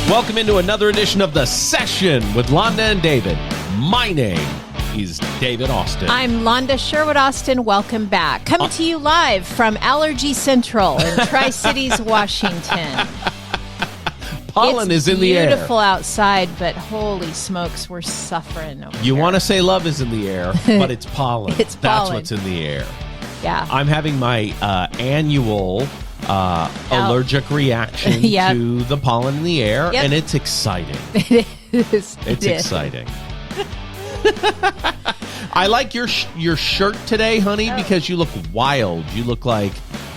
Welcome into another edition of The Session with Londa and David. My name is David Austin. I'm Londa Sherwood Austin. Welcome back. Coming to you live from Allergy Central in Tri-Cities, Washington. Pollen is in the air. It's beautiful outside, but holy smokes, we're suffering over You here. want to say love is in the air, but it's pollen. It's That's pollen. what's in the air. Yeah. I'm having my annual allergic reaction Yep. to the pollen in the air, Yep. and it's exciting. It is. It's exciting. I like your shirt today, honey, because you look wild. You look like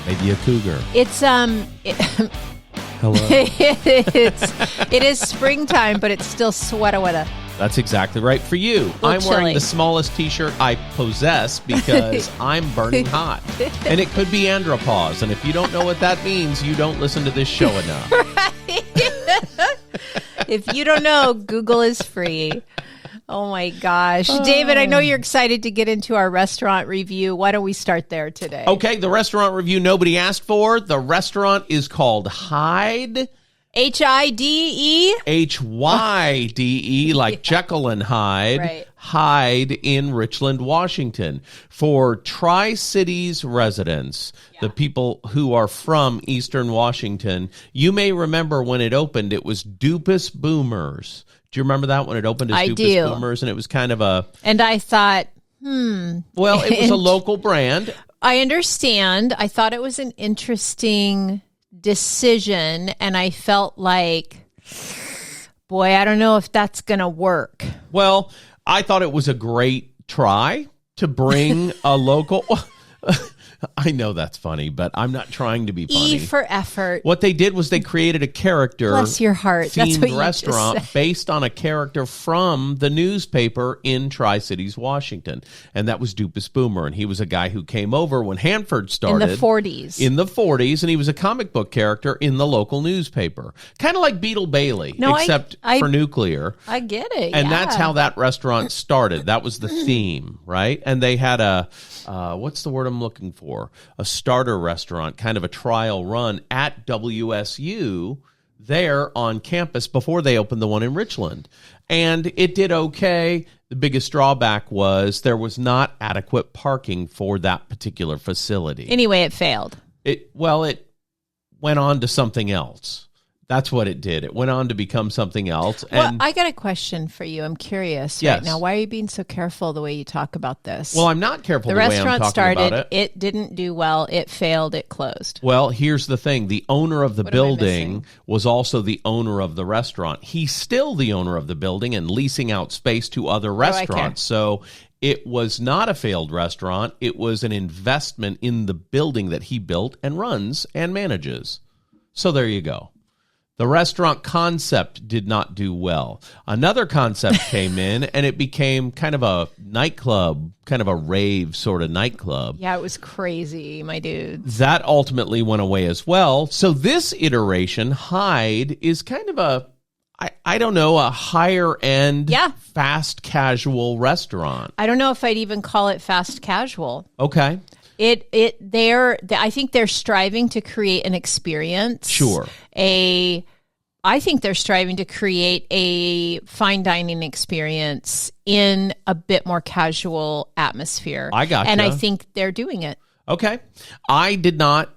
maybe a cougar. It's Hello. it is springtime, but it's still sweater. That's exactly right for you. I'm wearing chilly. the smallest T-shirt I possess because I'm burning hot. And it could be andropause. And if you don't know what that means, you don't listen to this show enough. If you don't know, Google is free. Oh my gosh. David, I know you're excited to get into our restaurant review. Why don't we start there today? Okay, the restaurant review nobody asked for. The restaurant is called Hyde. Hyde. Hyde, like Jekyll and Hyde. Right. Hyde in Richland, Washington. For Tri-Cities residents, the people who are from Eastern Washington, you may remember when it opened, it was Dupus Boomers. Do you remember that when it opened as I Dupus do. Boomers? And it was kind of a... And I thought, Well, it was a local brand. I understand. I thought it was an interesting decision, and I felt like, boy, I don't know if that's going to work. Well, I thought it was a great try to bring a local... I know that's funny, but I'm not trying to be funny. E for effort. What they did was they created a character Bless your heart. That's what themed you restaurant just said. based on a character from the newspaper in Tri-Cities, Washington. And that was Dupus Boomer. And he was a guy who came over when Hanford started. In the 40s. In the 40s. And he was a comic book character in the local newspaper. Kind of like Beetle Bailey, No, except for nuclear. I get it. And yeah. that's how that restaurant started. That was the theme, right? And they had a, what's the word I'm looking for? A starter restaurant, kind of a trial run at WSU there on campus before they opened the one in Richland. And it did okay. The biggest drawback was there was not adequate parking for that particular facility. Anyway, it failed. It went on to something else. That's what it did. It went on to become something else. And Well, I got a question for you. I'm curious Yes. right now. Why are you being so careful the way you talk about this? well, I'm not careful the the way I'm restaurant talking started. about it. It didn't do well. It failed. It closed. Well, here's the thing. The owner of the What am I building missing? was also the owner of the restaurant. He's still the owner of the building and leasing out space to other restaurants. So it was not a failed restaurant. It was an investment in the building that he built and runs and manages. So there you go. The restaurant concept did not do well. Another concept came in, and it became kind of a nightclub, kind of a rave sort of nightclub. Yeah, it was crazy, my dudes. That ultimately went away as well. So this iteration, Hyde, is kind of a, I don't know, a higher end, fast casual restaurant. I don't know if I'd even call it fast casual. Okay. I think they're striving to create an experience. Sure. I think they're striving to create a fine dining experience in a bit more casual atmosphere. I gotcha. And I think they're doing it. Okay. I did not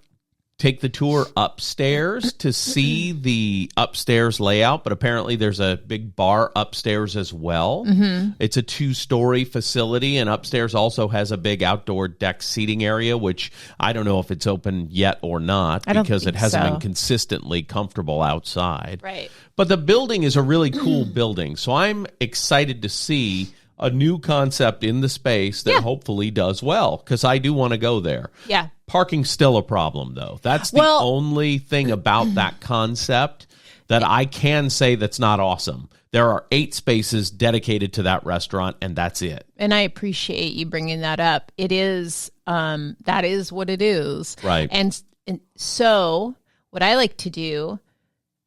take the tour upstairs to see the upstairs layout, but apparently there's a big bar upstairs as well. Mm-hmm. It's a 2-story facility, and upstairs also has a big outdoor deck seating area, which I don't know if it's open yet or not because it hasn't been consistently comfortable outside. Right. But the building is a really cool building, so I'm excited to see a new concept in the space that hopefully does well, because I do want to go there. Yeah. Parking's still a problem, though. That's the only thing about that concept that I can say that's not awesome. There are 8 spaces dedicated to that restaurant, and that's it. And I appreciate you bringing that up. It is, that is what it is. Right. And so what I like to do,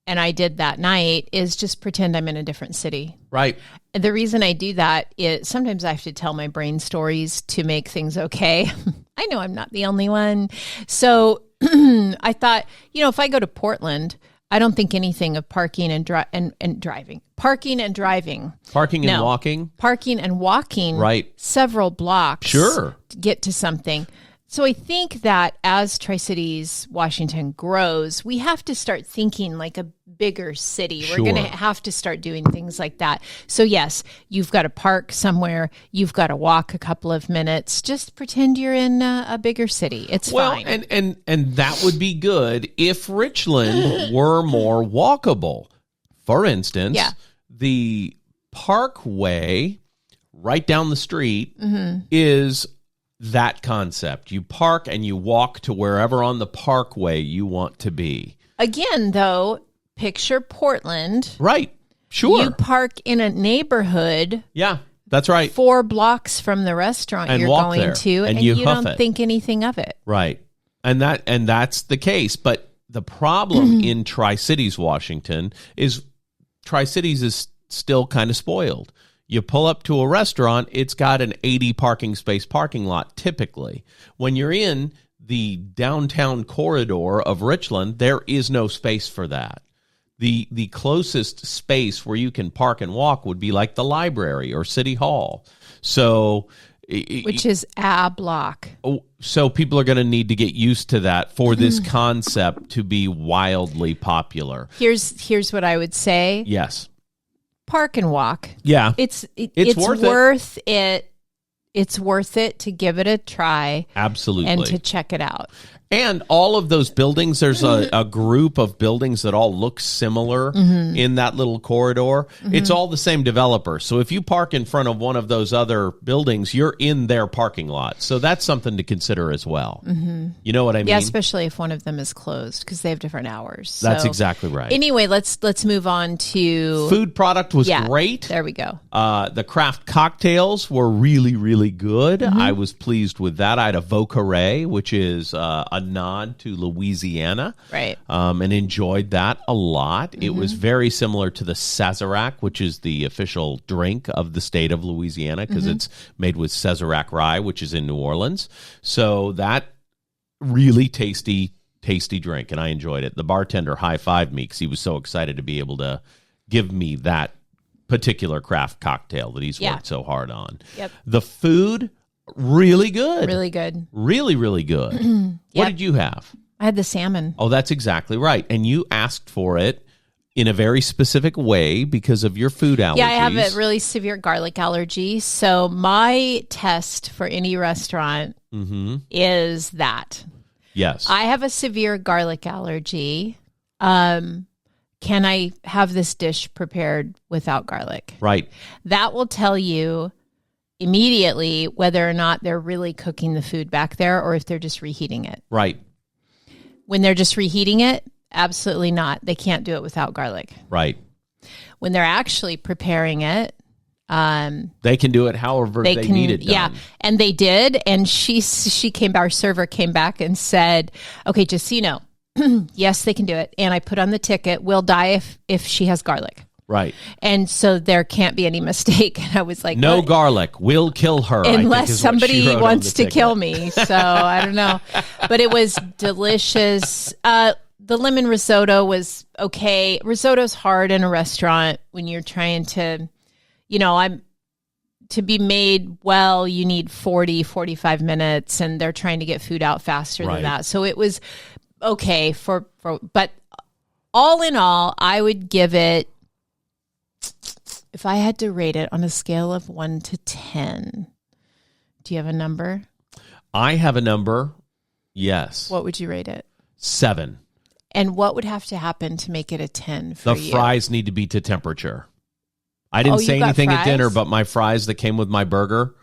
and I did that night, is just pretend I'm in a different city. Right. And the reason I do that is sometimes I have to tell my brain stories to make things okay. I know I'm not the only one. So I thought, if I go to Portland, I don't think anything of parking and driving. Parking and driving. Parking and walking. Parking and walking. Right. Several blocks. Sure. To get to something. So I think that as Tri-Cities, Washington grows, we have to start thinking like a bigger city. Sure. We're going to have to start doing things like that. So yes, you've got to park somewhere. You've got to walk a couple of minutes. Just pretend you're in a bigger city. It's fine. And that would be good if Richland were more walkable. For instance, the Parkway right down the street is that concept. You park and you walk to wherever on the Parkway you want to be. Again, though, picture Portland. Right. Sure. You park in a neighborhood. Yeah, that's right. 4 blocks from the restaurant and you're going there, to, and you don't think anything of it. Right. And that's the case. But the problem in Tri-Cities, Washington, is Tri-Cities is still kind of spoiled. You pull up to a restaurant, it's got an 80 parking space parking lot typically. When you're in the downtown corridor of Richland, there is no space for that. The closest space where you can park and walk would be like the library or City Hall. So, which is a block. So people are going to need to get used to that for this concept to be wildly popular. Here's what I would say. Yes. Park and walk. Yeah. It's worth it. It's worth it to give it a try. Absolutely. And to check it out. And all of those buildings, there's a group of buildings that all look similar in that little corridor. It's all the same developer. So if you park in front of one of those other buildings, you're in their parking lot. So that's something to consider as well. You know what I mean? Yeah, especially if one of them is closed because they have different hours. That's exactly right. Anyway, let's move on to... Food product was great. There we go. The craft cocktails were really, really good. I was pleased with that. I had a Vocaré, which is a nod to Louisiana, right? And enjoyed that a lot. It was very similar to the Sazerac, which is the official drink of the state of Louisiana because it's made with Sazerac rye, which is in New Orleans. So that really tasty drink, and I enjoyed it. The bartender high-fived me because he was so excited to be able to give me that particular craft cocktail that he's worked so hard on. Yep. The food, really good. Really good. Really, really good. What did you have? I had the salmon. Oh, that's exactly right. And you asked for it in a very specific way because of your food allergies. Yeah, I have a really severe garlic allergy. So my test for any restaurant is that. Yes. I have a severe garlic allergy. Can I have this dish prepared without garlic? Right. That will tell you immediately whether or not they're really cooking the food back there or if they're just reheating it. Right. When they're just reheating it, absolutely not. They can't do it without garlic. Right. When they're actually preparing it, they can do it however they need it done. Yeah, and they did. And she came. Our server came back and said, "Okay, just so you know, yes, they can do it." And I put on the ticket, "Will die if she has garlic." Right. And so there can't be any mistake. And I was like, no what? Garlic will kill her. Unless somebody wants to kill me. So I don't know. But it was delicious. The lemon risotto was okay. Risotto's hard in a restaurant when you're trying to, to be made well, you need 45 minutes and they're trying to get food out faster than that. So it was okay but all in all, I would give it, if I had to rate it on a scale of 1 to 10, do you have a number? I have a number. Yes. What would you rate it? 7. And what would have to happen to make it a 10 for you? The fries need to be to temperature. I didn't say anything at dinner, but my fries that came with my burger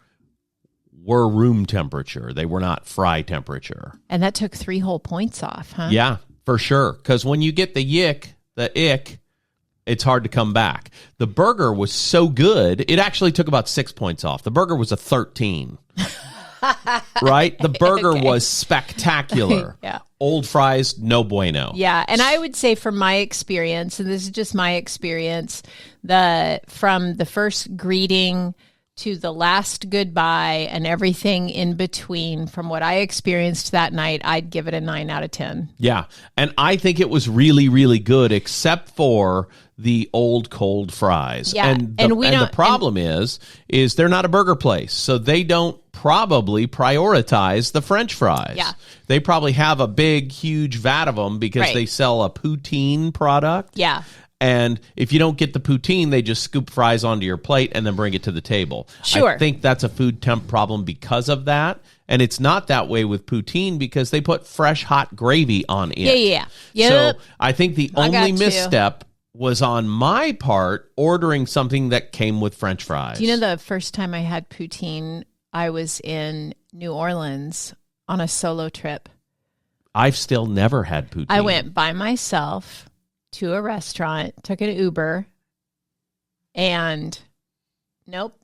were room temperature. They were not fry temperature. And that took 3 whole points off, huh? Yeah, for sure. Because when you get the ick, it's hard to come back. The burger was so good, it actually took about 6 points off. The burger was a 13. Right? The burger was spectacular. Yeah. Old fries, no bueno. Yeah, and I would say from my experience, and this is just my experience, from the first greeting to the last goodbye and everything in between from what I experienced that night, I'd give it a 9 out of 10. Yeah. And I think it was really, really good, except for the old cold fries. Yeah. And the problem is they're not a burger place. So they don't probably prioritize the French fries. Yeah. They probably have a big, huge vat of them because they sell a poutine product. Yeah. And if you don't get the poutine, they just scoop fries onto your plate and then bring it to the table. Sure. I think that's a food temp problem because of that. And it's not that way with poutine because they put fresh, hot gravy on it. Yeah. Yep. So I think the only misstep was on my part ordering something that came with French fries. Do you know the first time I had poutine, I was in New Orleans on a solo trip. I've still never had poutine. I went by myself to a restaurant, took an Uber, and nope.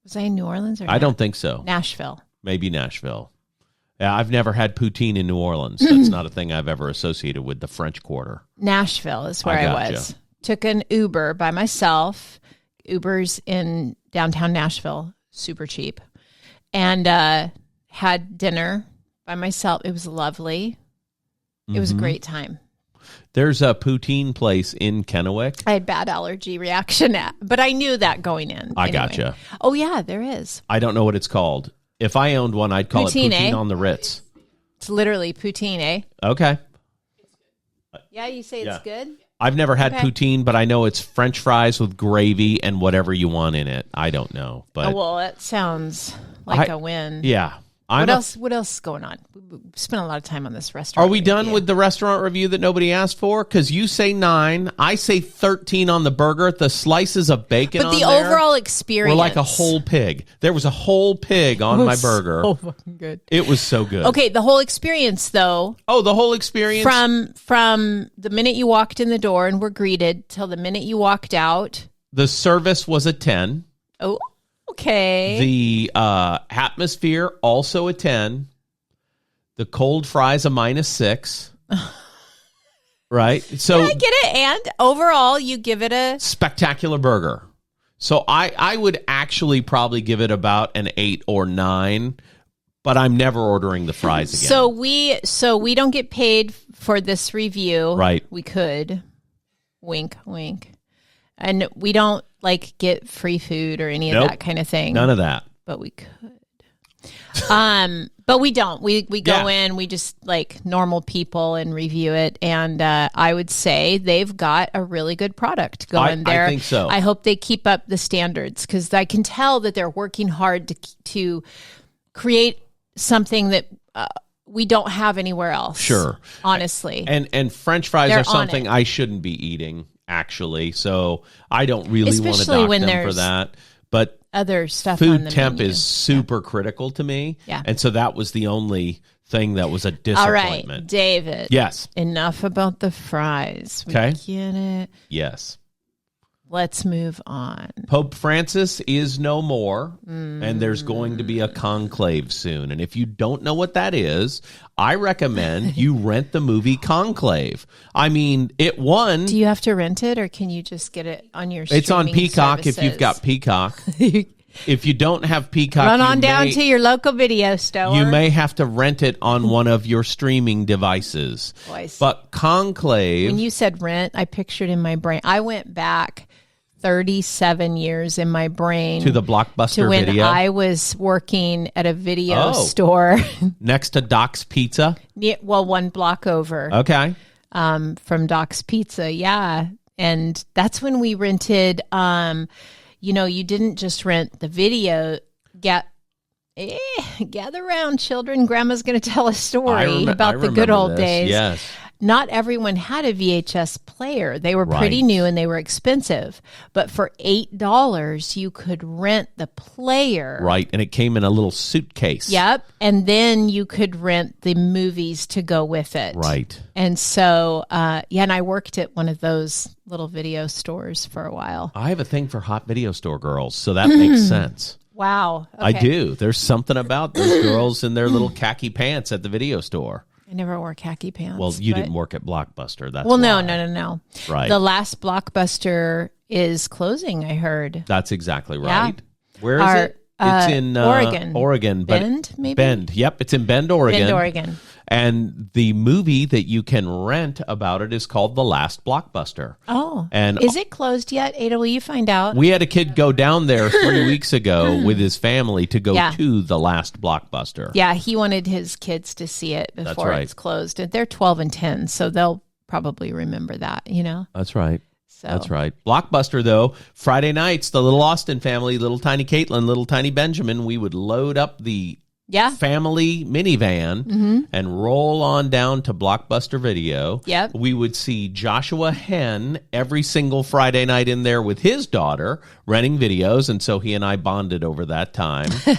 Was I in New Orleans or I don't think so. Nashville. Maybe Nashville. Yeah, I've never had poutine in New Orleans. That's not a thing I've ever associated with the French Quarter. Nashville is where I was. Took an Uber by myself. Uber's in downtown Nashville, super cheap. And had dinner by myself. It was lovely. It was a great time. There's a poutine place in Kennewick. I had bad allergy reaction, but I knew that going in. I gotcha. Oh, yeah, there is. I don't know what it's called. If I owned one, I'd call it Poutine on the Ritz. It's literally poutine, eh? Okay. Yeah, you say it's good? I've never had poutine, but I know it's French fries with gravy and whatever you want in it. I don't know. But well, that sounds like a win. Yeah. What else is going on? We spent a lot of time on this restaurant. Are we done with the restaurant review that nobody asked for? Because you say 9, I say 13 on the burger. The slices of bacon, but the overall experience were like a whole pig. There was a whole pig on my burger. So fucking good. It was so good. Okay, the whole experience, though. Oh, the whole experience from the minute you walked in the door and were greeted till the minute you walked out. The service was a 10. Oh. Okay. The atmosphere, also a 10. The cold fries, a -6. Right? So yeah, I get it. And overall, you give it a spectacular burger. So I would actually probably give it about an 8 or 9, but I'm never ordering the fries again. So we don't get paid for this review. Right. We could. Wink, wink. And we don't get free food or any of that kind of thing. None of that. But we could. But we don't. We go in, we just like normal people and review it. And I would say they've got a really good product going there. I think so. I hope they keep up the standards because I can tell that they're working hard to create something that we don't have anywhere else. Sure. Honestly. And French fries are something I shouldn't be eating, actually. So I don't really want to dock them for that. But other stuff food on the temp menu. is super critical to me. Yeah. And so that was the only thing that was a disappointment. All right, David. Yes. Enough about the fries. We Okay. get it. Yes. Let's move on. Pope Francis is no more, and there's going to be a conclave soon. And if you don't know what that is, I recommend you rent the movie Conclave. I mean, it won. Do you have to rent it, or can you just get it on your It's on Peacock services? if you've got Peacock. If you don't have Peacock, run on down to your local video store. You may have to rent it on one of your streaming devices. Boys. But Conclave... When you said rent, I pictured in my brain. I went back 37 years in my brain to the Blockbuster to when video. I was working at a video store next to Doc's Pizza. One block over. Okay. From Doc's Pizza, yeah, and that's when we rented. You didn't just rent the video. Gather around, children. Grandma's going to tell a story about the good old days. Yes. Not everyone had a VHS player. They were pretty new and they were expensive. But for $8, you could rent the player. Right. And it came in a little suitcase. Yep. And then you could rent the movies to go with it. Right. And so, and I worked at one of those little video stores for a while. I have a thing for hot video store girls, so that makes sense. Wow. Okay. I do. There's something about those girls in their little khaki pants at the video store. I never wore khaki pants. Well, you didn't work at Blockbuster. That's no. Right. The last Blockbuster is closing, I heard. That's exactly right. Yeah. Where is it? It's in Oregon. Oregon. Bend, maybe? Bend. Yep, it's in Bend, Oregon. Bend, Oregon. And the movie that you can rent about it is called The Last Blockbuster. Oh. And is it closed yet, Ada? Will you find out? We had a kid go down there 3 weeks ago with his family to go to The Last Blockbuster. Yeah, he wanted his kids to see it before it's closed. And they're 12 and 10, so they'll probably remember that, That's right. So. That's right. Blockbuster, though, Friday nights, the little Austin family, little tiny Caitlin, little tiny Benjamin, we would load up the family minivan and roll on down to Blockbuster Video. Yep. We would see Joshua Henn every single Friday night in there with his daughter renting videos, and so he and I bonded over that time. I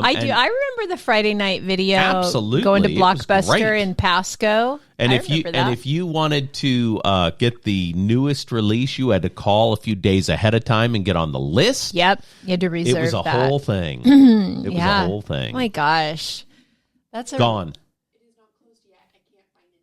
remember the Friday night video. Absolutely. Going to Blockbuster in Pasco. And if you wanted to get the newest release, you had to call a few days ahead of time and get on the list. Yep, you had to reserve. It was a whole thing. It was a whole thing. Oh my gosh, that's gone. It is not closed yet. I can't find a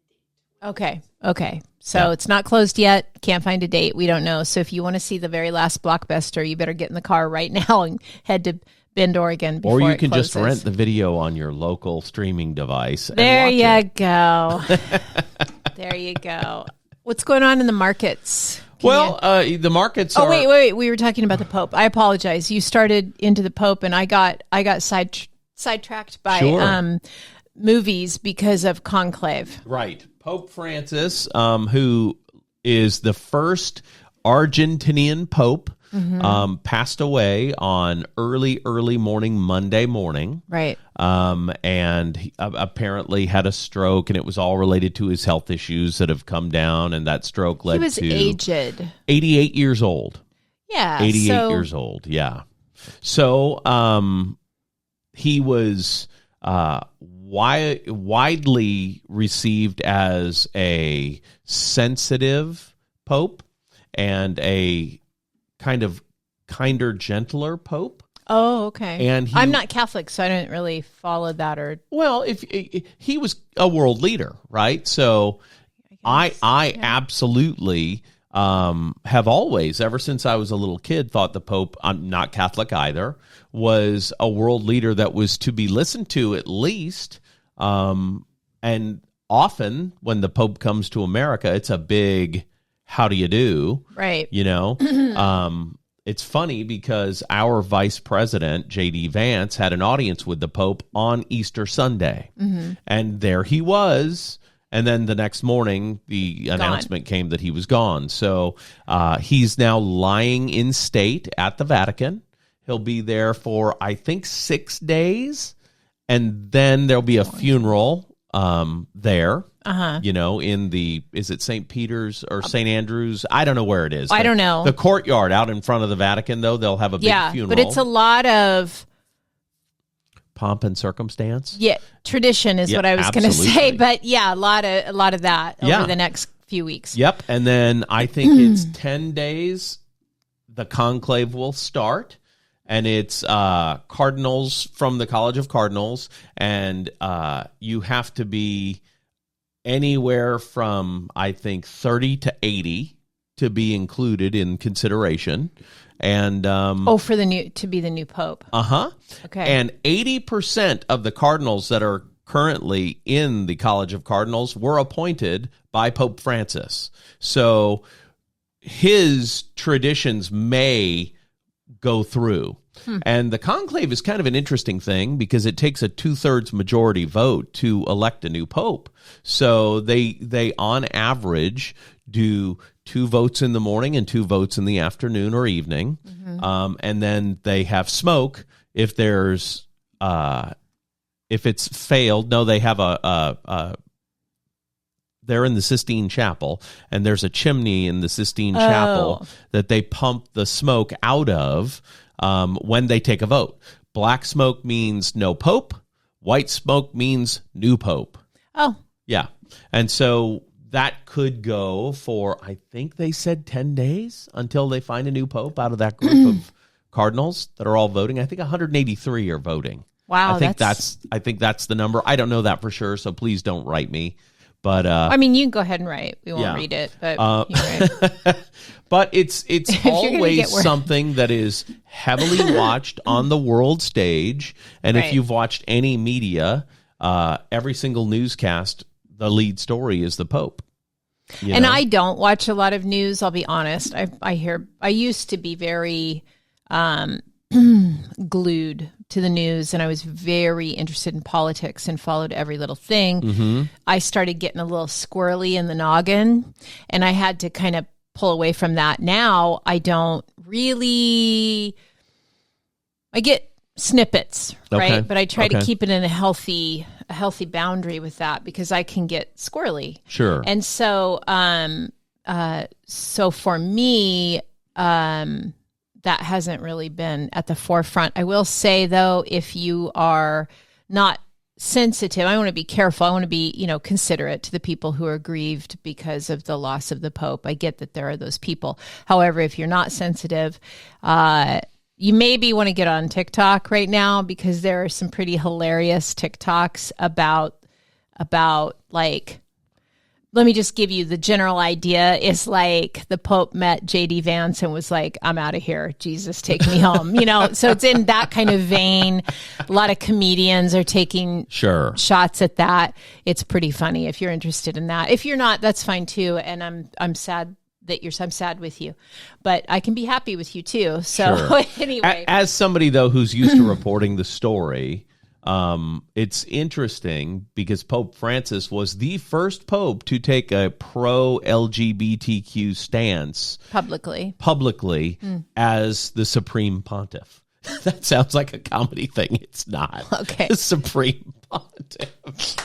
date. Okay. So it's not closed yet. Can't find a date. We don't know. So if you want to see the very last Blockbuster, you better get in the car right now and head to Bend, Oregon. Before or you can closes. just rent the video on your local streaming device. There and you go. There you go. What's going on in the markets? The markets are... Oh, wait. We were talking about the Pope. I apologize. You started into the Pope, and I got sidetracked by movies because of Conclave. Right. Pope Francis, who is the first Argentinian Pope, passed away on early morning, Monday morning. Right. And he apparently had a stroke, and it was all related to his health issues that have come down, and that stroke led to... He was aged. 88 years old. Yeah. 88 years old, yeah. So he was widely received as a sensitive pope and a kind of kinder, gentler pope. Oh, okay. And I'm not Catholic, so I didn't really follow that. If he was a world leader, right? So I absolutely have always, ever since I was a little kid, thought the Pope, I'm not Catholic either, was a world leader that was to be listened to at least. And often when the Pope comes to America, it's a big, how do you do? Right. It's funny because our vice president, J.D. Vance, had an audience with the Pope on Easter Sunday. And there he was. And then the next morning, the announcement came that he was gone. So he's now lying in state at the Vatican. He'll be there for, I think, 6 days. And then there'll be a funeral there. In the, is it St. Peter's or St. Andrew's? I don't know where it is. I don't know. The courtyard out in front of the Vatican, though, they'll have a big funeral. But it's a lot of pomp and circumstance. Yeah, tradition is what I was going to say. But a lot of that over the next few weeks. Yep. And then I think it's 10 days. The conclave will start. And it's cardinals from the College of Cardinals. And you have to be anywhere from, I think, 30 to 80 to be included in consideration. And to be the new pope. Okay. And 80% of the cardinals that are currently in the College of Cardinals were appointed by Pope Francis. So his traditions may go through. And the conclave is kind of an interesting thing because it takes a 2/3 majority vote to elect a new pope. So they on average do 2 votes in the morning and 2 votes in the afternoon or evening. And then they have smoke if there's if it's failed. No, they have they're in the Sistine Chapel, and there's a chimney in the Sistine Chapel that they pump the smoke out of when they take a vote. Black smoke means no pope. White smoke means new pope. Oh. Yeah. And so that could go for, I think they said 10 days until they find a new pope out of that group of cardinals that are all voting. I think 183 are voting. Wow. I think that's the number. I don't know that for sure, so please don't write me. But I mean, you can go ahead and write. We won't read it, but you write. But it's always something that is heavily watched on the world stage. And if you've watched any media, every single newscast, the lead story is the Pope. You know? I don't watch a lot of news. I'll be honest. I used to be very glued to the news, and I was very interested in politics and followed every little thing. Mm-hmm. I started getting a little squirrely in the noggin, and I had to kind of pull away from that. Now I don't really. I get snippets, right? But I try to keep it in a healthy boundary with that, because I can get squirrely. Sure. And so, so for me, that hasn't really been at the forefront. I will say, though, if you are not sensitive, I want to be careful. I want to be, considerate to the people who are grieved because of the loss of the Pope. I get that there are those people. However, if you're not sensitive, you maybe want to get on TikTok right now, because there are some pretty hilarious TikToks about like, let me just give you the general idea. It's like the Pope met J.D. Vance and was like, I'm out of here. Jesus, take me home. So it's in that kind of vein. A lot of comedians are taking shots at that. It's pretty funny if you're interested in that. If you're not, that's fine too. And I'm sad that I'm sad with you, but I can be happy with you too. So anyway, as somebody though who's used to reporting the story, it's interesting because Pope Francis was the first pope to take a pro-LGBTQ stance publicly as the supreme pontiff. That sounds like a comedy thing. It's not. Okay. The supreme pontiff.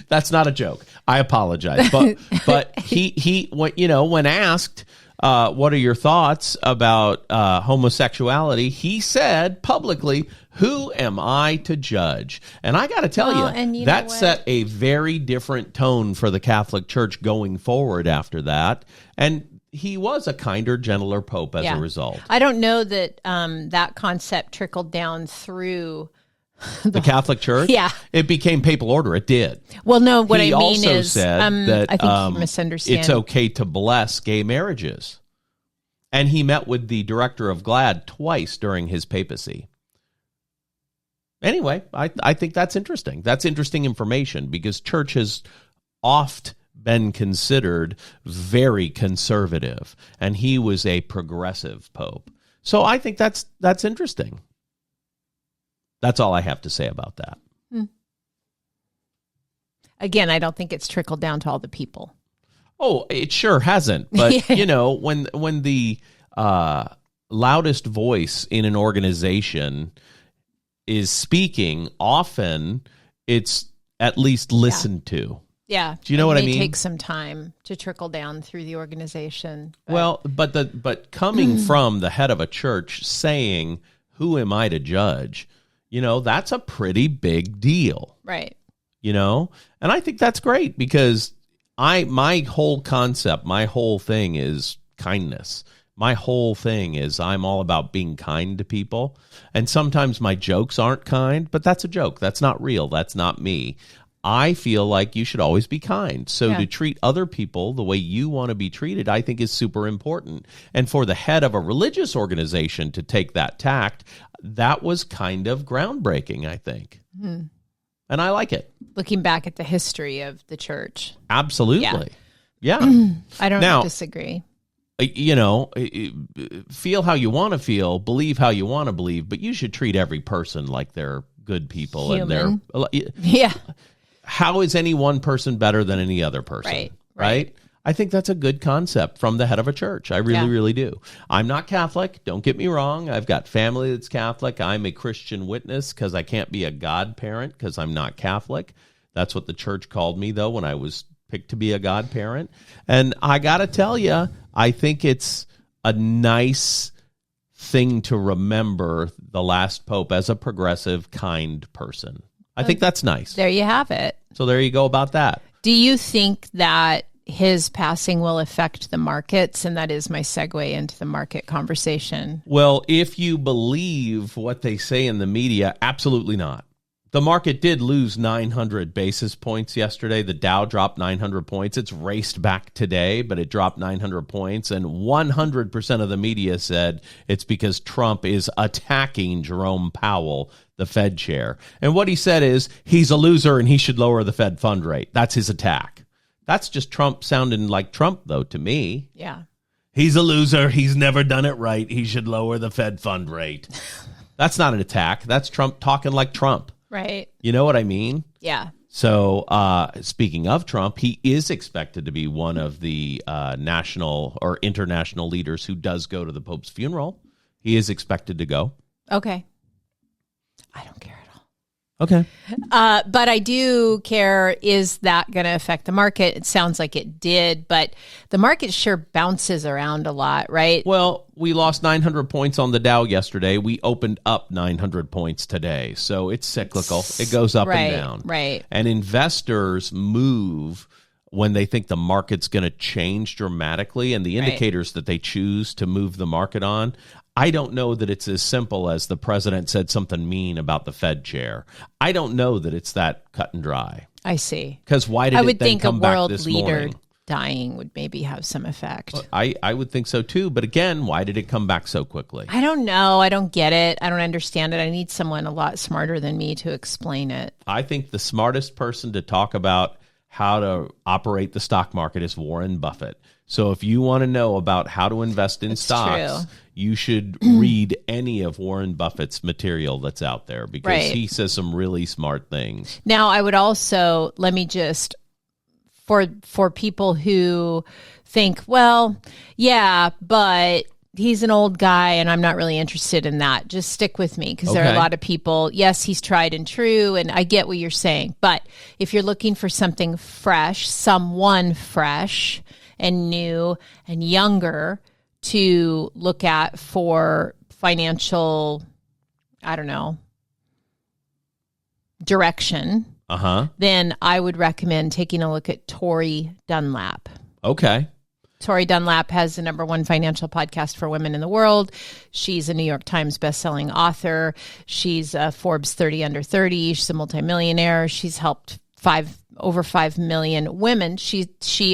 That's not a joke. I apologize. But he when asked, what are your thoughts about homosexuality, he said publicly, who am I to judge? And I got to tell you that set a very different tone for the Catholic Church going forward after that. And he was a kinder, gentler pope as a result. I don't know that that concept trickled down through the Catholic Church. Yeah, it became papal order. It did. Well, no, what I mean also is, said that I think you misunderstand. It's okay to bless gay marriages, and he met with the director of GLAAD twice during his papacy. Anyway, I think that's interesting. That's interesting information, because church has oft been considered very conservative, and he was a progressive pope. So I think that's interesting. That's all I have to say about that. Again, I don't think it's trickled down to all the people. Oh, it sure hasn't. But, when the loudest voice in an organization is speaking, often it's at least listened to. Yeah. Do you know what I mean? It may take some time to trickle down through the organization. But. Well, but coming from the head of a church saying, who am I to judge? That's a pretty big deal. Right. And I think that's great, because my whole concept, my whole thing is kindness. My whole thing is I'm all about being kind to people. And sometimes my jokes aren't kind, but that's a joke. That's not real. That's not me. I feel like you should always be kind. So to treat other people the way you want to be treated, I think is super important. And for the head of a religious organization to take that tact, that was kind of groundbreaking, I think. And I like it. Looking back at the history of the church. Absolutely. Yeah. I don't disagree. Feel how you want to feel, believe how you want to believe, but you should treat every person like they're good people. Human. And how is any one person better than any other person? Right? I think that's a good concept from the head of a church. I really, really do. I'm not Catholic. Don't get me wrong. I've got family that's Catholic. I'm a Christian witness because I can't be a godparent because I'm not Catholic. That's what the church called me, though, when I was picked to be a godparent. And I got to tell you, I think it's a nice thing to remember the last pope as a progressive, kind person. I think that's nice. There you have it. So there you go about that. Do you think that his passing will affect the markets? And that is my segue into the market conversation. Well, if you believe what they say in the media, absolutely not. The market did lose 900 basis points yesterday. The Dow dropped 900 points. It's raced back today, but it dropped 900 points. And 100% of the media said it's because Trump is attacking Jerome Powell, the Fed chair. And what he said is he's a loser and he should lower the Fed fund rate. That's his attack. That's just Trump sounding like Trump, though, to me. Yeah. He's a loser. He's never done it right. He should lower the Fed fund rate. That's not an attack. That's Trump talking like Trump. Right. You know what I mean? Yeah. So speaking of Trump, he is expected to be one of the national or international leaders who does go to the Pope's funeral. He is expected to go. Okay. I don't care. Okay. But I do care, is that going to affect the market? It sounds like it did, but the market sure bounces around a lot, right? Well, we lost 900 points on the Dow yesterday. We opened up 900 points today. So it's cyclical. It goes up and down. Right. And investors move when they think the market's going to change dramatically, and the indicators that they choose to move the market on, I don't know that it's as simple as the president said something mean about the Fed chair. I don't know that it's that cut and dry. I see. Because why did it then come back this morning? I would think a world leader dying would maybe have some effect. I would think so too. But again, why did it come back so quickly? I don't know. I don't get it. I don't understand it. I need someone a lot smarter than me to explain it. I think the smartest person to talk about how to operate the stock market is Warren Buffett. So if you want to know about how to invest in stocks, you should read any of Warren Buffett's material that's out there, because he says some really smart things. Now, I would also, let me just, for people who think, well, yeah, but he's an old guy and I'm not really interested in that, just stick with me, because there are a lot of people, yes, he's tried and true, and I get what you're saying. But if you're looking for something fresh, someone fresh and new and younger to look at for financial, I don't know, direction, then I would recommend taking a look at Tori Dunlap. Okay. Tori Dunlap has the #1 financial podcast for women in the world. She's a New York Times bestselling author. She's a Forbes 30 under 30. She's a multimillionaire. She's helped over 5 million women. She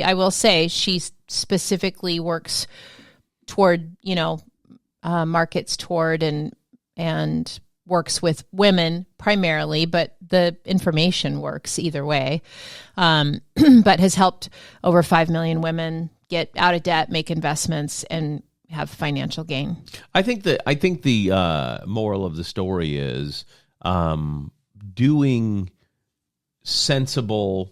I will say, she specifically works toward, markets toward and works with women primarily, but the information works either way. But has helped over 5 million women get out of debt, make investments, and have financial gain. I think the moral of the story is doing sensible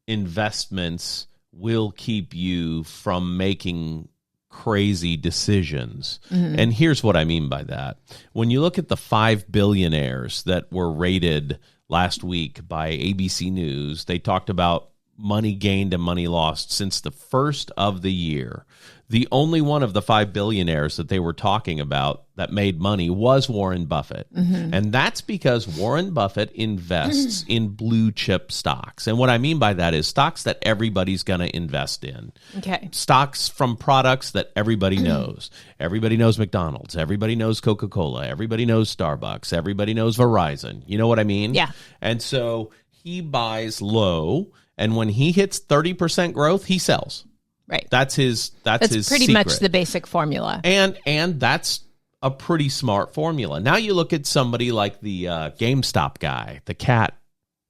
investments will keep you from making crazy decisions. And here's what I mean by that. When you look at the 5 billionaires that were rated last week by ABC News, they talked about money gained and money lost since the first of the year. The only one of the 5 billionaires that they were talking about that made money was Warren Buffett. And that's because Warren Buffett invests in blue chip stocks. And what I mean by that is stocks that everybody's going to invest in. Okay. Stocks from products that everybody knows. Everybody knows McDonald's. Everybody knows Coca-Cola. Everybody knows Starbucks. Everybody knows Verizon. You know what I mean? Yeah. And so he buys low, and when he hits 30% growth, he sells. Right. That's his pretty secret. much the basic formula. And that's a pretty smart formula. Now you look at somebody like the GameStop guy, the cat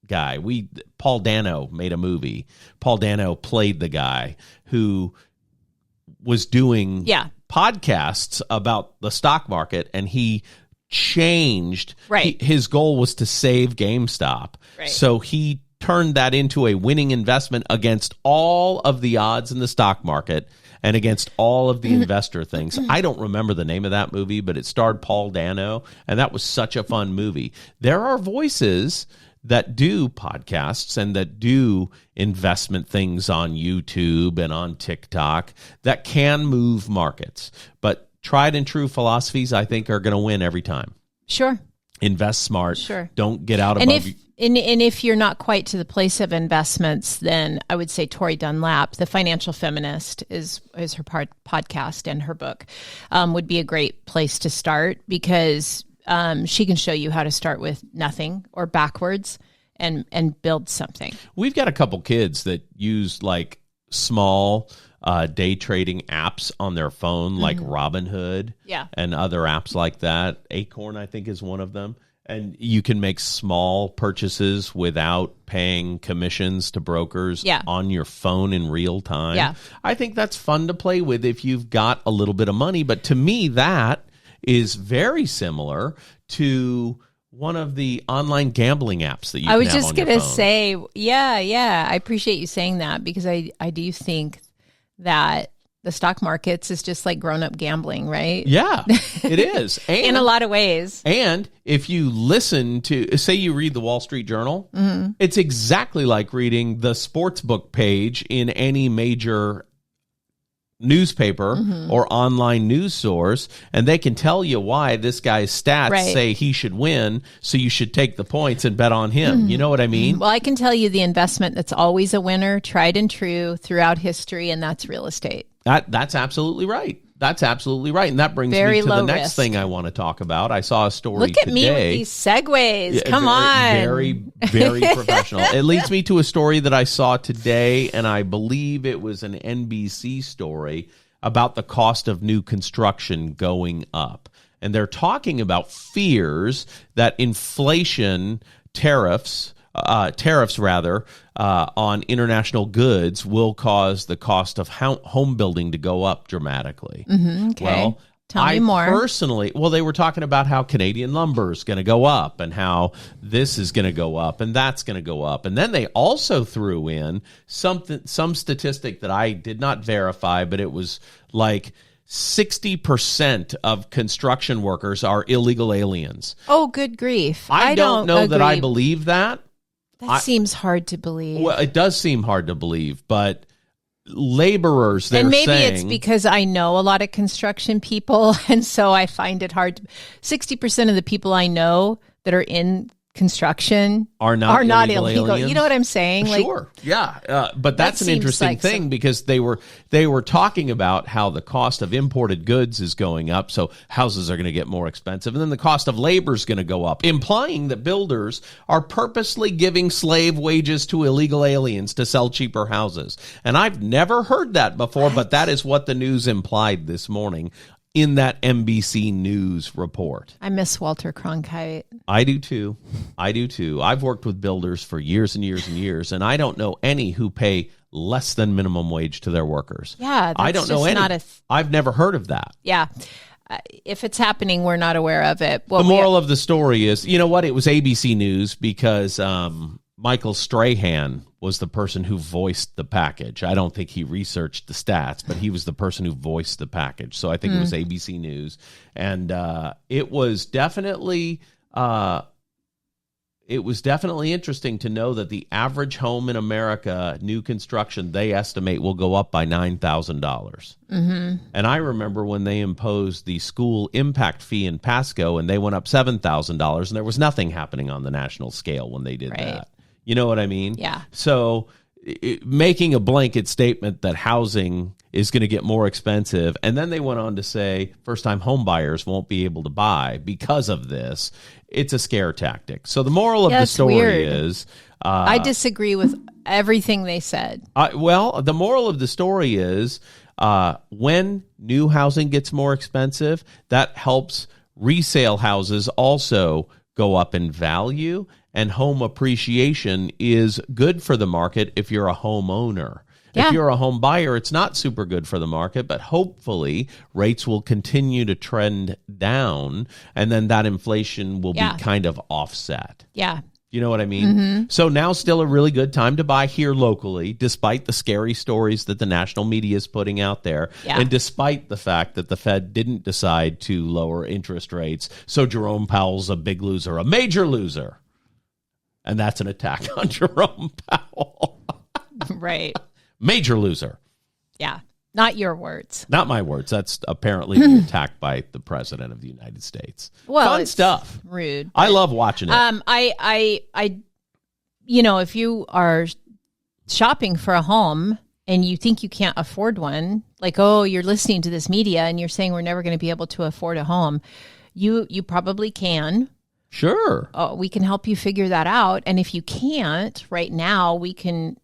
guy. Paul Dano made a movie. Paul Dano played the guy who was doing podcasts about the stock market, and he changed. Right. His goal was to save GameStop. Right. So he turned that into a winning investment against all of the odds in the stock market and against all of the investor things. I don't remember the name of that movie, but it starred Paul Dano, and that was such a fun movie. There are voices that do podcasts and that do investment things on YouTube and on TikTok that can move markets. But tried and true philosophies, I think, are going to win every time. Sure. Invest smart. Sure. Don't get out above you. And if you're not quite to the place of investments, then I would say Tori Dunlap, The Financial Feminist, is her podcast, and her book would be a great place to start, because she can show you how to start with nothing or backwards and build something. We've got a couple kids that use like small day trading apps on their phone, like Robinhood and other apps like that. Acorn, I think, is one of them. And you can make small purchases without paying commissions to brokers on your phone in real time. Yeah. I think that's fun to play with if you've got a little bit of money. But to me, that is very similar to one of the online gambling apps that you can have on your phone. I was just going to say, yeah. I appreciate you saying that, because I do think that the stock markets is just like grown-up gambling, right? Yeah, it is. And, in a lot of ways. And if you listen to, say you read the Wall Street Journal, it's exactly like reading the sports book page in any major newspaper or online news source, and they can tell you why this guy's stats say he should win, so you should take the points and bet on him. You know what I mean? Well, I can tell you the investment that's always a winner, tried and true throughout history, and that's real estate. That's absolutely right. That's absolutely right. And that brings me to the next thing I want to talk about. I saw a story today. Look at me with these segues. Come on. Very, very professional. It leads me to a story that I saw today, and I believe it was an NBC story about the cost of new construction going up. And they're talking about fears that inflation tariffs on international goods will cause the cost of home building to go up dramatically. Okay. Well, tell me more. Personally, they were talking about how Canadian lumber is going to go up and how this is going to go up and that's going to go up. And then they also threw in some statistic that I did not verify, but it was like 60% of construction workers are illegal aliens. Oh, good grief. I don't know that I believe that. That seems hard to believe. Well, it does seem hard to believe, but laborers, they're saying... And maybe saying, it's because I know a lot of construction people, and so I find it hard. 60% of the people I know that are in construction are not illegal. You know what I'm saying? Sure. But that's an interesting thing because they were talking about how the cost of imported goods is going up, so houses are going to get more expensive, and then the cost of labor is going to go up, implying that builders are purposely giving slave wages to illegal aliens to sell cheaper houses. And I've never heard that before, but that is what the news implied this morning in that NBC News report. I miss Walter Cronkite. I do too. I've worked with builders for years and years and years, and I don't know any who pay less than minimum wage to their workers. Yeah, that's I don't know any. I've never heard of that. Yeah. If it's happening, we're not aware of it. The moral of the story is, you know what? It was ABC News because Michael Strahan was the person who voiced the package. I don't think he researched the stats, but he was the person who voiced the package. So I think it was ABC News. And it was definitely interesting to know that the average home in America, new construction, they estimate will go up by $9,000. And I remember when they imposed the school impact fee in Pasco, and they went up $7,000, and there was nothing happening on the national scale when they did that. You know what I mean? Yeah. So making a blanket statement that housing is going to get more expensive, and then they went on to say first-time home buyers won't be able to buy because of this. It's a scare tactic. So the moral of the story is... I disagree with everything they said. The moral of the story is when new housing gets more expensive, that helps resale houses also go up in value, and home appreciation is good for the market if you're a homeowner. Yeah. If you're a home buyer, it's not super good for the market, but hopefully rates will continue to trend down, and then that inflation will be kind of offset. Yeah. You know what I mean? So now still a really good time to buy here locally, despite the scary stories that the national media is putting out there, and despite the fact that the Fed didn't decide to lower interest rates. So Jerome Powell's a big loser, a major loser. And that's an attack on Jerome Powell. Right. Major loser. Yeah. Not your words. Not my words. That's apparently the attack by the President of the United States. Well, fun stuff. Rude. I love watching it. I if you are shopping for a home and you think you can't afford one, like, you're listening to this media and you're saying we're never going to be able to afford a home. You probably can. Sure. We can help you figure that out. And if you can't right now,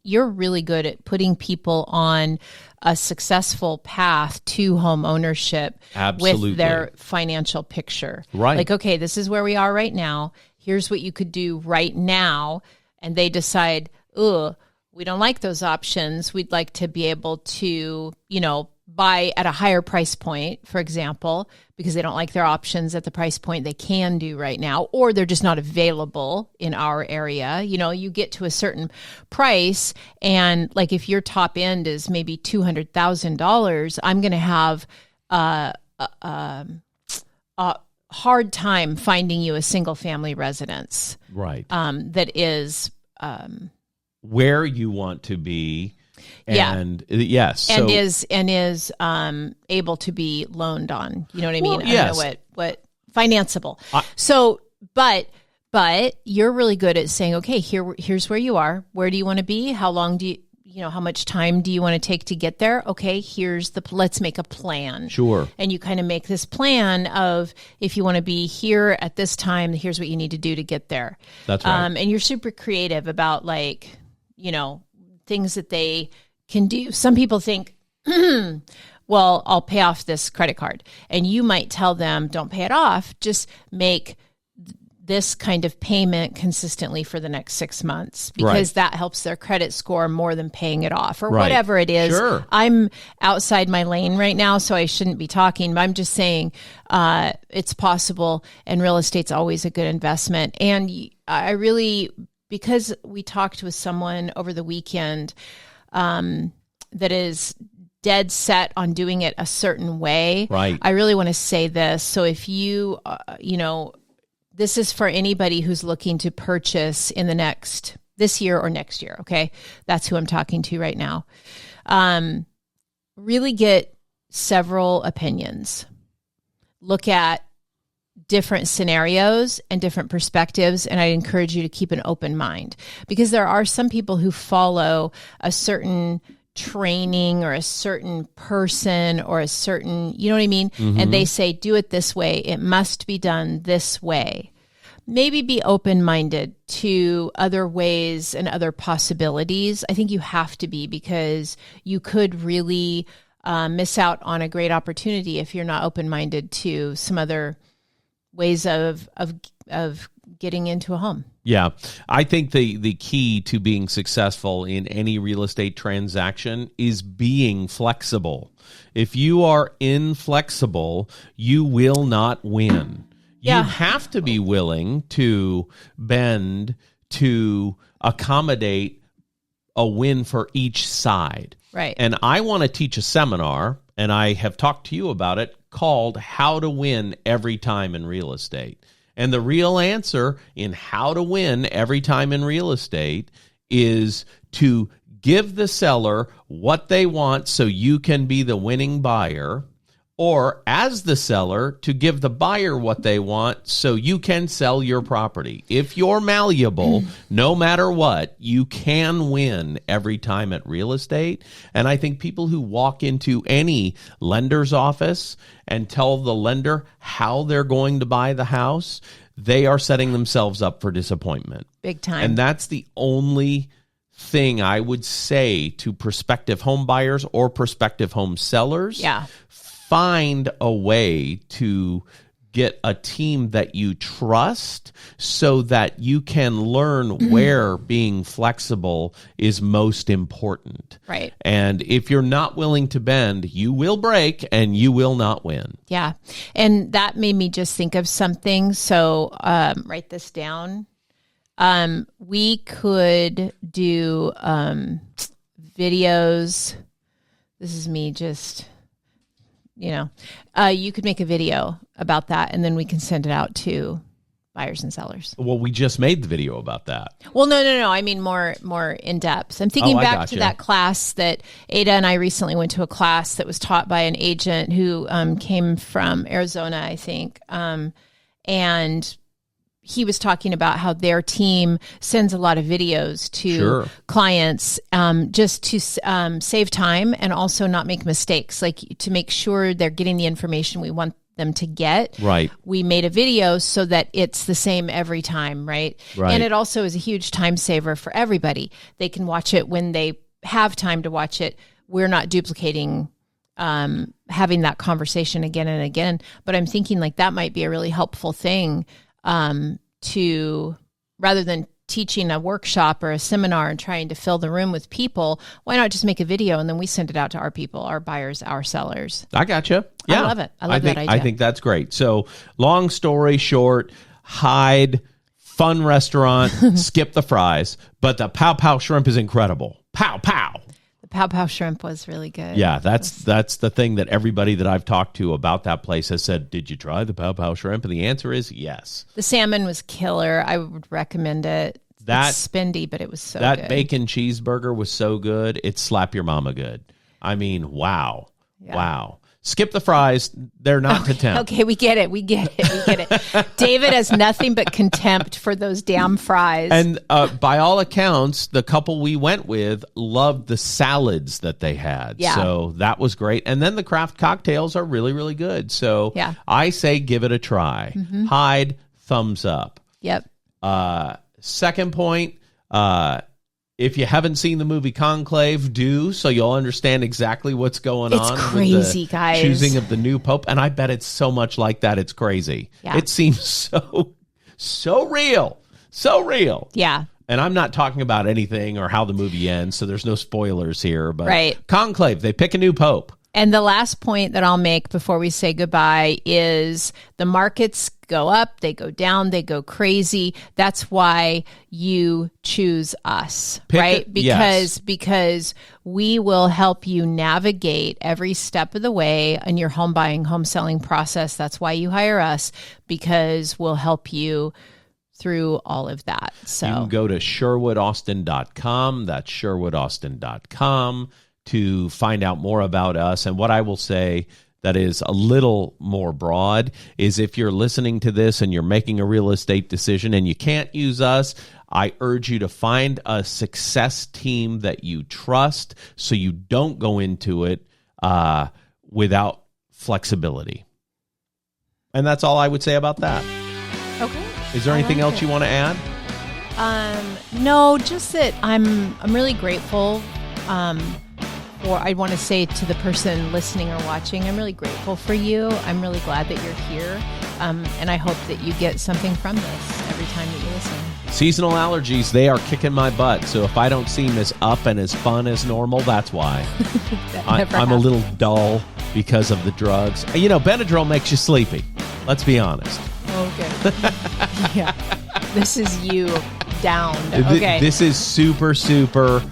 you're really good at putting people on a successful path to home ownership. Absolutely. With their financial picture. Right. Like, okay, this is where we are right now. Here's what you could do right now. And they decide, we don't like those options. We'd like to be able to, buy at a higher price point, for example, because they don't like their options at the price point they can do right now, or they're just not available in our area. You get to a certain price, and like if your top end is maybe $200,000, I'm going to have a hard time finding you a single family residence. Right. That is where you want to be. And yes, and is able to be loaned on. You know what I mean? Yes. I don't know what financeable. But you're really good at saying, okay, here's where you are. Where do you want to be? How long do how much time do you want to take to get there? Okay, let's make a plan. Sure. And you kind of make this plan of, if you want to be here at this time, here's what you need to do to get there. That's right. And you're super creative about things that they can do. Some people think, well, I'll pay off this credit card. And you might tell them, don't pay it off. Just make this kind of payment consistently for the next 6 months, because that helps their credit score more than paying it off or whatever it is. Sure. I'm outside my lane right now, so I shouldn't be talking, but I'm just saying it's possible, and real estate's always a good investment. And I really, because we talked with someone over the weekend that is dead set on doing it a certain way. Right. I really want to say this. So if you, this is for anybody who's looking to purchase in this year or next year. Okay. That's who I'm talking to right now. Really get several opinions. Look at different scenarios and different perspectives. And I encourage you to keep an open mind, because there are some people who follow a certain training or a certain person or a certain, you know what I mean? Mm-hmm. And they say, do it this way. It must be done this way. Maybe be open-minded to other ways and other possibilities. I think you have to be, because you could really miss out on a great opportunity if you're not open-minded to some other ways of getting into a home. Yeah. I think the key to being successful in any real estate transaction is being flexible. If you are inflexible, you will not win. You have to be willing to bend to accommodate a win for each side. Right. And I want to teach a seminar, and I have talked to you about it, called How to Win Every Time in Real Estate. And the real answer in how to win every time in real estate is to give the seller what they want so you can be the winning buyer, or as the seller, to give the buyer what they want so you can sell your property. If you're malleable, no matter what, you can win every time at real estate. And I think people who walk into any lender's office and tell the lender how they're going to buy the house, they are setting themselves up for disappointment. Big time. And that's the only thing I would say to prospective home buyers or prospective home sellers. Yeah. Find a way to get a team that you trust so that you can learn where being flexible is most important. Right. And if you're not willing to bend, you will break and you will not win. Yeah. And that made me just think of something. So write this down. We could do videos. This is me just... you could make a video about that, and then we can send it out to buyers and sellers. Well, we just made the video about that. Well, no. I mean, more in depth. I'm thinking back to that class that Ada and I recently went to, a class that was taught by an agent who came from Arizona, I think. And he was talking about how their team sends a lot of videos to clients just to save time and also not make mistakes, like to make sure they're getting the information we want them to get. Right. We made a video so that it's the same every time, right? And it also is a huge time saver for everybody. They can watch it when they have time to watch it. We're not duplicating having that conversation again and again. But I'm thinking like that might be a really helpful thing to, rather than teaching a workshop or a seminar and trying to fill the room with people, why not just make a video and then we send it out to our people, our buyers, our sellers? I gotcha. Yeah. I love it. I love that idea. I think that's great. So long story short, hide, fun restaurant, skip the fries, but the Pow Pow shrimp is incredible. Pow Pow. The Pow Pow shrimp was really good. Yeah, that's the thing that everybody that I've talked to about that place has said, did you try the Pow Pow shrimp? And the answer is yes. The salmon was killer. I would recommend it. It's spendy, but it was so good. That bacon cheeseburger was so good, it slap your mama good. I mean, wow. Yeah. Wow. Skip the fries. They're not to tempt. Okay, we get it. David has nothing but contempt for those damn fries. And by all accounts, the couple we went with loved the salads that they had. Yeah. So that was great. And then the craft cocktails are really, really good. So I say give it a try. Mm-hmm. Hide, thumbs up. Yep. Second point, if you haven't seen the movie Conclave, do, so you'll understand exactly what's going on. It's crazy, with the guys. Choosing of the new pope, and I bet it's so much like that. It's crazy. Yeah. It seems so real, so real. Yeah. And I'm not talking about anything or how the movie ends, so there's no spoilers here. But Conclave, they pick a new pope. And the last point that I'll make before we say goodbye is the markets go up, they go down, they go crazy. That's why you choose us, right? Because we will help you navigate every step of the way in your home buying, home selling process. That's why you hire us, because we'll help you through all of that. So you can go to SherwoodAustin.com. That's SherwoodAustin.com. to find out more about us. And what I will say that is a little more broad is if you're listening to this and you're making a real estate decision and you can't use us, I urge you to find a success team that you trust so you don't go into it without flexibility. And that's all I would say about that. Okay. Is there anything else you want to add? No, just that I'm really grateful. Or I want to say to the person listening or watching, I'm really grateful for you. I'm really glad that you're here. And I hope that you get something from this every time that you listen. Seasonal allergies, they are kicking my butt. So if I don't seem as up and as fun as normal, that's why. I'm a little dull because of the drugs. You know, Benadryl makes you sleepy. Let's be honest. Okay. Yeah. This is you downed. Okay. This is super, super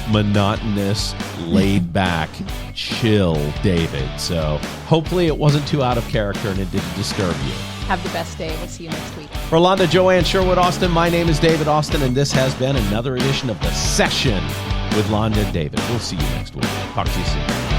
monotonous, laid back, chill David. So hopefully it wasn't too out of character and it didn't disturb you. Have the best day. We'll see you next week. For Londa, Joanne, Sherwood Austin, my name is David Austin, and this has been another edition of The Session with Londa and David. We'll see you next week. Talk to you soon.